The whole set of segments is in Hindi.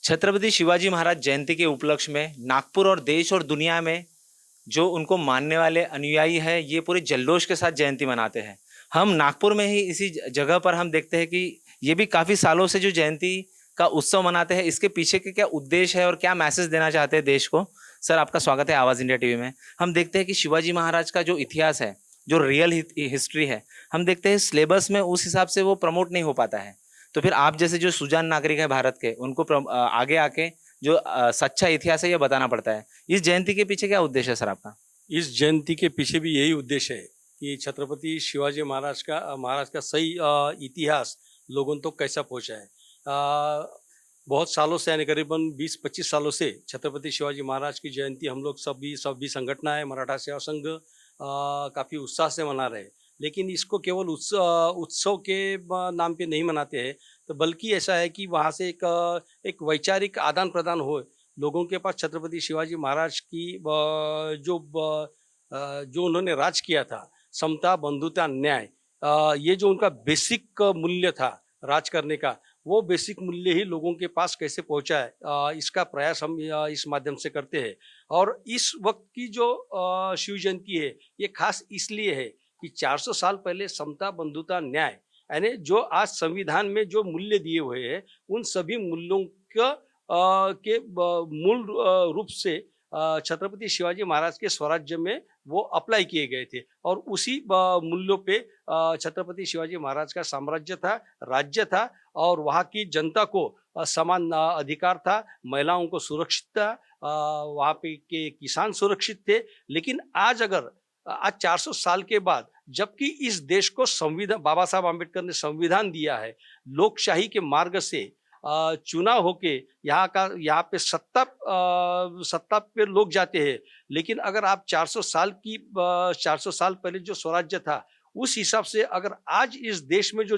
छत्रपति शिवाजी महाराज जयंती के उपलक्ष्य में नागपुर और देश और दुनिया में जो उनको मानने वाले अनुयायी हैं, ये पूरे जल्लोष के साथ जयंती मनाते हैं। हम नागपुर में ही इसी जगह पर हम देखते हैं कि ये भी काफी सालों से जो जयंती का उत्सव मनाते हैं, इसके पीछे के क्या उद्देश्य है और क्या मैसेज देना चाहते हैं देश को। सर, आपका स्वागत है आवाज इंडिया टीवी में। हम देखते हैं कि शिवाजी महाराज का जो इतिहास है, जो रियल हिस्ट्री है, हम देखते हैं सिलेबस में उस हिसाब से वो प्रमोट नहीं हो पाता है। तो फिर आप जैसे जो सुजान नागरिक है भारत के, उनको आगे आके जो सच्चा इतिहास है ये बताना पड़ता है। इस जयंती के पीछे क्या उद्देश्य है सर आपका? इस जयंती के पीछे भी यही उद्देश्य है कि छत्रपति शिवाजी महाराज का सही इतिहास लोगों तक कैसा पहुंचा है। बहुत सालों से यानी करीबन 20-25 सालों से छत्रपति शिवाजी महाराज की जयंती हम लोग सभी संगठनाएं, मराठा सेवा संघ काफ़ी उत्साह से मना रहे हैं। लेकिन इसको केवल उत्सव के नाम पे नहीं मनाते हैं, तो बल्कि ऐसा है कि वहाँ से एक वैचारिक आदान प्रदान हो। लोगों के पास छत्रपति शिवाजी महाराज की जो उन्होंने राज किया था, समता, बंधुता, न्याय, ये जो उनका बेसिक मूल्य था राज करने का, वो बेसिक मूल्य ही लोगों के पास कैसे पहुंचा है, इसका प्रयास हम इस माध्यम से करते हैं। और इस वक्त की जो शिव जयंती है, ये खास इसलिए है कि 400 साल पहले समता, बंधुता, न्याय यानी जो आज संविधान में जो मूल्य दिए हुए हैं, उन सभी मूल्यों का के मूल रूप से छत्रपति शिवाजी महाराज के स्वराज्य में वो अप्लाई किए गए थे। और उसी मूल्यों पे छत्रपति शिवाजी महाराज का साम्राज्य था, राज्य था, और वहाँ की जनता को समान अधिकार था, महिलाओं को सुरक्षित था, वहाँ पे के किसान सुरक्षित थे। लेकिन आज 400 साल के बाद, जबकि इस देश को संविधान, बाबा साहब आम्बेडकर ने संविधान दिया है, लोकशाही के मार्ग से चुनाव होके यहाँ पे सत्ता पे लोग जाते हैं। लेकिन अगर आप 400 साल पहले जो स्वराज्य था, उस हिसाब से अगर आज इस देश में जो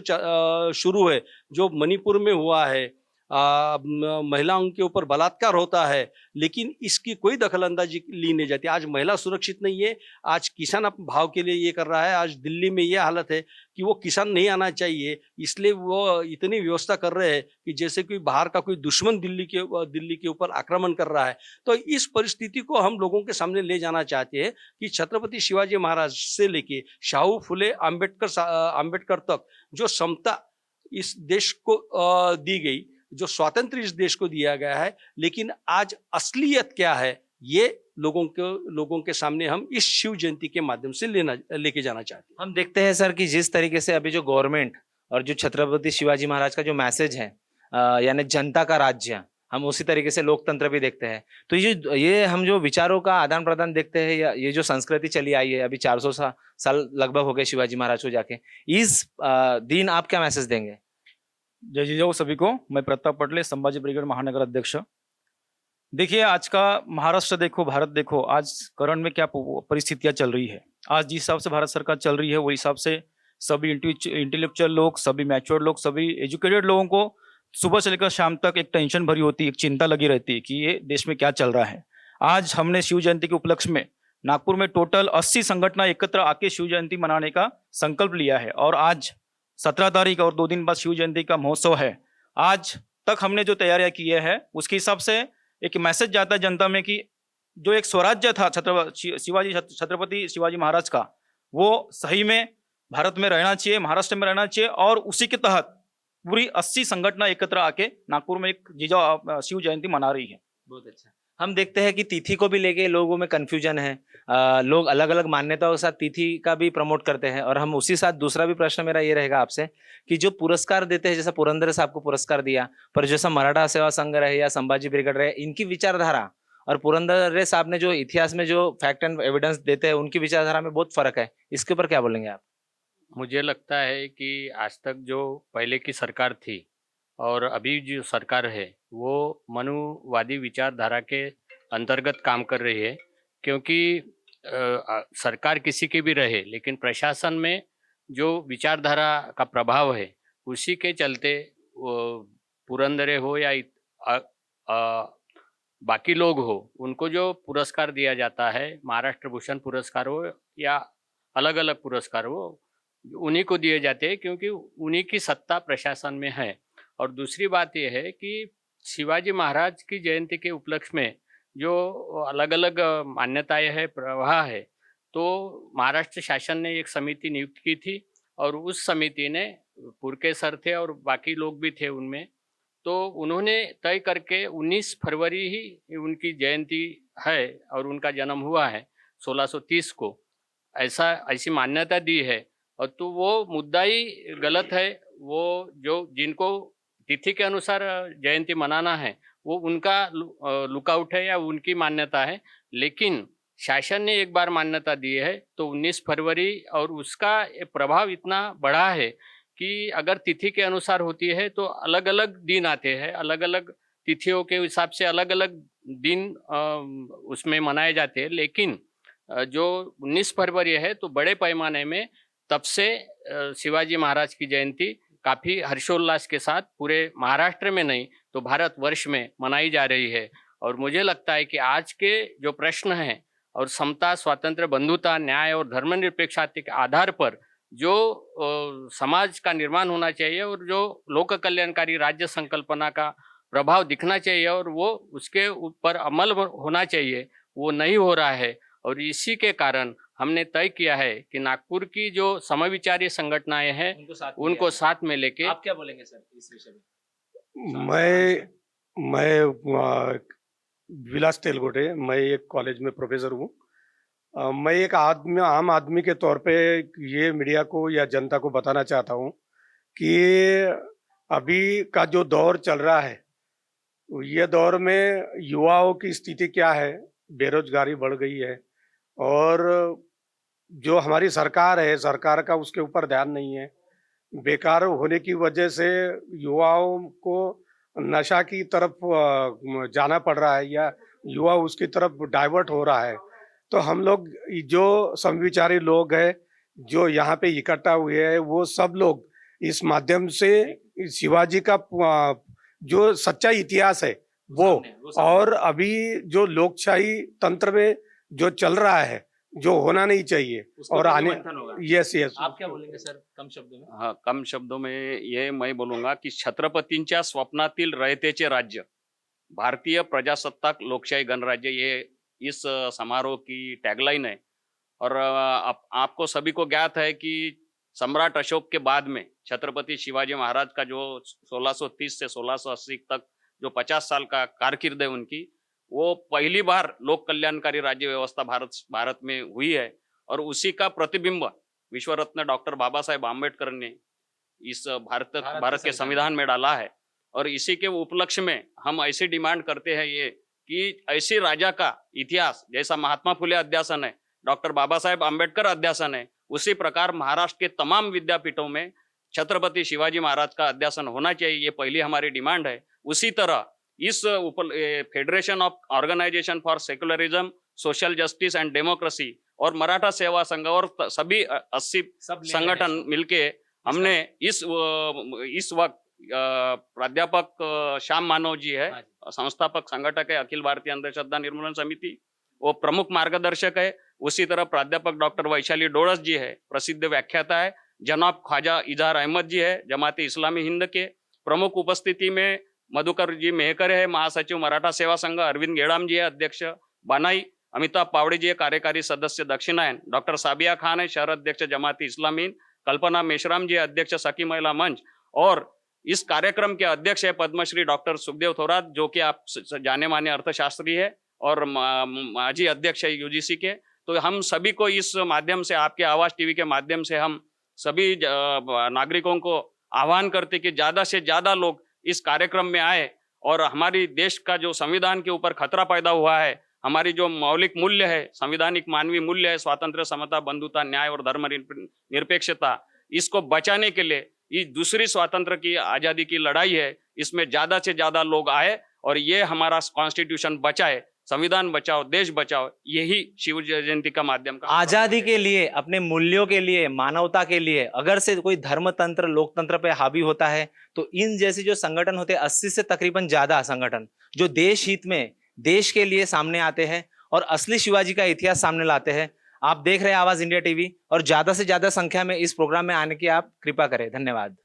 शुरू है, जो मणिपुर में हुआ है, महिलाओं के ऊपर बलात्कार होता है, लेकिन इसकी कोई दखलंदाजी ली नहीं जाती। आज महिला सुरक्षित नहीं है, आज किसान अपने भाव के लिए ये कर रहा है। आज दिल्ली में ये हालत है कि वो किसान नहीं आना चाहिए, इसलिए वो इतनी व्यवस्था कर रहे हैं कि जैसे कोई बाहर का कोई दुश्मन दिल्ली के ऊपर आक्रमण कर रहा है। तो इस परिस्थिति को हम लोगों के सामने ले जाना चाहते हैं कि छत्रपति शिवाजी महाराज से लेके शाहू फुले आम्बेडकर तक जो समता इस देश को दी गई, जो स्वातंत्र्य इस देश को दिया गया है, लेकिन आज असलियत क्या है, ये लोगों के सामने हम इस शिव जयंती के माध्यम से लेके जाना चाहते हैं। हम देखते हैं सर कि जिस तरीके से अभी जो गवर्नमेंट और जो छत्रपति शिवाजी महाराज का जो मैसेज है, यानी जनता का राज्य, हम उसी तरीके से लोकतंत्र भी देखते हैं। तो ये हम जो विचारों का आदान प्रदान देखते हैं, या ये जो संस्कृति चली आई है, अभी 400 साल लगभग हो गए शिवाजी महाराज को जाके, इस दिन आप क्या मैसेज देंगे? जय जिजाऊ सभी को। मैं प्रताप पटले, संभाजी ब्रिगेड महानगर अध्यक्ष। देखिए, आज का महाराष्ट्र देखो, भारत देखो, आज करंट में क्या परिस्थितियां चल रही है। आज जिस हिसाब से भारत सरकार चल रही है, वो हिसाब से सभी इंटेलेक्चुअल लोग, सभी मैच्योर्ड लोग, सभी एजुकेटेड लोगों को सुबह से लेकर शाम तक एक टेंशन भरी होती है, एक चिंता लगी रहती है कि ये देश में क्या चल रहा है। आज हमने शिव जयंती के उपलक्ष्य में नागपुर में टोटल 80 संगठन एकत्र आके शिव जयंती मनाने का संकल्प लिया है। और आज 17 तारीख और 2 दिन बाद शिव जयंती का महोत्सव है। आज तक हमने जो तैयारियां की है, उसके हिसाब से एक मैसेज जाता है जनता में कि जो एक स्वराज्य था छत्रपति शिवाजी महाराज का, वो सही में भारत में रहना चाहिए, महाराष्ट्र में रहना चाहिए। और उसी के तहत पूरी 80 संगठन एकत्र आके नागपुर में एक शिव जयंती मना रही है। बहुत अच्छा। हम देखते हैं कि तिथि को भी लेके लोगों में कंफ्यूजन है। लोग अलग अलग मान्यताओं के साथ तिथि का भी प्रमोट करते हैं। और हम उसी साथ दूसरा भी प्रश्न मेरा ये रहेगा आपसे कि जो पुरस्कार देते हैं, जैसा पुरंदर साहब को पुरस्कार दिया, पर जैसा मराठा सेवा संघ रहे या संभाजी ब्रिगेड रहे, इनकी विचारधारा और पुरंदर साहब ने जो इतिहास में जो फैक्ट एंड एविडेंस देते हैं, उनकी विचारधारा में बहुत फर्क है। इसके ऊपर क्या बोलेंगे आप? मुझे लगता है कि आज तक जो पहले की सरकार थी और अभी जो सरकार है, वो मनुवादी विचारधारा के अंतर्गत काम कर रही है। क्योंकि सरकार किसी की भी रहे, लेकिन प्रशासन में जो विचारधारा का प्रभाव है, उसी के चलते पुरंदरे हो या बाकी लोग हो, उनको जो पुरस्कार दिया जाता है, महाराष्ट्र भूषण पुरस्कार हो या अलग अलग पुरस्कार हो, उन्हीं को दिए जाते हैं, क्योंकि उन्हीं की सत्ता प्रशासन में है। और दूसरी बात यह है कि शिवाजी महाराज की जयंती के उपलक्ष्य में जो अलग अलग मान्यताएं है, प्रवाह है, तो महाराष्ट्र शासन ने एक समिति नियुक्त की थी और उस समिति ने, पुरके सर थे और बाकी लोग भी थे उनमें, तो उन्होंने तय करके 19 फरवरी ही उनकी जयंती है और उनका जन्म हुआ है 1630 को, ऐसी मान्यता दी है। और तो वो मुद्दा ही गलत है। वो जो जिनको तिथि के अनुसार जयंती मनाना है वो उनका लुकआउट है या उनकी मान्यता है, लेकिन शासन ने एक बार मान्यता दी है तो 19 फरवरी, और उसका प्रभाव इतना बड़ा है कि अगर तिथि के अनुसार होती है तो अलग अलग दिन आते हैं, अलग अलग तिथियों के हिसाब से अलग अलग दिन उसमें मनाए जाते हैं, लेकिन जो 19 फरवरी है तो बड़े पैमाने में तब से शिवाजी महाराज की जयंती काफ़ी हर्षोल्लास के साथ पूरे महाराष्ट्र में नहीं तो भारतवर्ष में मनाई जा रही है। और मुझे लगता है कि आज के जो प्रश्न हैं और समता, स्वातंत्र्य, बंधुता, न्याय और धर्मनिरपेक्षता के आधार पर जो समाज का निर्माण होना चाहिए और जो लोक कल्याणकारी राज्य संकल्पना का प्रभाव दिखना चाहिए और वो उसके ऊपर अमल होना चाहिए, वो नहीं हो रहा है। और इसी के कारण हमने तय किया है कि नागपुर की जो समविचारी संगठनाएं हैं उनको साथ में लेके। आप क्या बोलेंगे सर इस विषय में? मैं विलास तेलगोटे, मैं एक कॉलेज में प्रोफेसर हूँ। मैं एक आम आदमी के तौर पे ये मीडिया को या जनता को बताना चाहता हूँ कि अभी का जो दौर चल रहा है, ये दौर में युवाओं की स्थिति क्या है, बेरोजगारी बढ़ गई है और जो हमारी सरकार है, सरकार का उसके ऊपर ध्यान नहीं है। बेकार होने की वजह से युवाओं को नशा की तरफ जाना पड़ रहा है या युवा उसकी तरफ डाइवर्ट हो रहा है। तो हम लोग जो समविचारी लोग हैं जो यहाँ पे इकट्ठा हुए हैं, वो सब लोग इस माध्यम से शिवाजी का जो सच्चा इतिहास है वो और अभी जो लोकशाही तंत्र में जो चल रहा है, जो होना नहीं चाहिए और आने। यस। आप क्या बोलेंगे सर कम शब्दों में? हाँ, कम शब्दों में ये मैं बोलूंगा की छत्रपतींच्या स्वप्नातील रयतेचे राज्य, भारतीय प्रजासत्ताक लोकशाही गणराज्य, ये इस समारोह की टैगलाइन है। और आपको सभी को ज्ञात है कि सम्राट अशोक के बाद में छत्रपति शिवाजी महाराज का जो 1630 से 1680 तक जो 50 साल का कारकिर्द है उनकी, वो पहली बार लोक कल्याणकारी राज्य व्यवस्था भारत में हुई है। और उसी का प्रतिबिंब विश्व रत्न डॉक्टर बाबा साहेब आम्बेडकर ने इस भारत के संविधान में डाला है। और इसी के उपलक्ष्य में हम ऐसी डिमांड करते हैं ये कि ऐसी राजा का इतिहास जैसा महात्मा फुले अध्यासन है, डॉक्टर बाबा साहेब आम्बेडकर अध्यासन है, उसी प्रकार महाराष्ट्र के तमाम विद्यापीठों में छत्रपति शिवाजी महाराज का अध्यासन होना चाहिए, ये पहली हमारी डिमांड है। उसी तरह इस federation of organisation for secularism, social justice and democracy और मराठा सेवा संघ और सभी 80 संगठन मिलके हमने इस वक्त प्राध्यापक श्याम मानव जी है, संस्थापक संगठक है अखिल भारतीय अंधश्रद्धा निर्मूलन समिति, वो प्रमुख मार्गदर्शक है। उसी तरह प्राध्यापक डॉक्टर वैशाली डोळस जी है, प्रसिद्ध व्याख्याता है। जनाब ख्वाजा इजहार अहमद जी है, जमाते इस्लामी हिंद के। प्रमुख उपस्थिति में मधुकर जी मेहकर है, महासचिव मराठा सेवा संघ। अरविंद गेड़ाम जी है, अध्यक्ष बानाई। अमिताभ पावड़े जी है, कार्यकारी सदस्य दक्षिणायन। डॉक्टर साबिया खान है, शहर अध्यक्ष जमाती इस्लामी हिंद। कल्पना मेश्राम जी, अध्यक्ष सखी महिला मंच। और इस कार्यक्रम के अध्यक्ष है पद्मश्री डॉक्टर सुखदेव थोरात, जो कि आप जाने माने अर्थशास्त्री है और माजी अध्यक्ष है यूजीसी के। तो हम सभी को इस माध्यम से, आपके आवाज टीवी के माध्यम से हम सभी नागरिकों को आह्वान करते कि ज्यादा से ज्यादा लोग इस कार्यक्रम में आए और हमारी देश का जो संविधान के ऊपर खतरा पैदा हुआ है, हमारी जो मौलिक मूल्य है, संविधानिक मानवीय मूल्य है, स्वातंत्र्य, समता, बंधुता, न्याय और धर्म निरपेक्षता, इसको बचाने के लिए ये दूसरी स्वातंत्र की आजादी की लड़ाई है, इसमें ज्यादा से ज्यादा लोग आए और ये हमारा कॉन्स्टिट्यूशन बचाए, संविधान बचाओ, देश बचाओ, यही शिव जयंती का माध्यम का। आजादी के लिए, अपने मूल्यों के लिए, मानवता के लिए अगर से कोई धर्मतंत्र, लोकतंत्र पे हावी होता है तो इन जैसे जो संगठन होते हैं, 80 से तकरीबन ज्यादा संगठन जो देश हित में, देश के लिए सामने आते हैं और असली शिवाजी का इतिहास सामने लाते हैं। आप देख रहे हैं आवाज इंडिया टीवी और ज्यादा से ज्यादा संख्या में इस प्रोग्राम में आने की आप कृपा करें। धन्यवाद।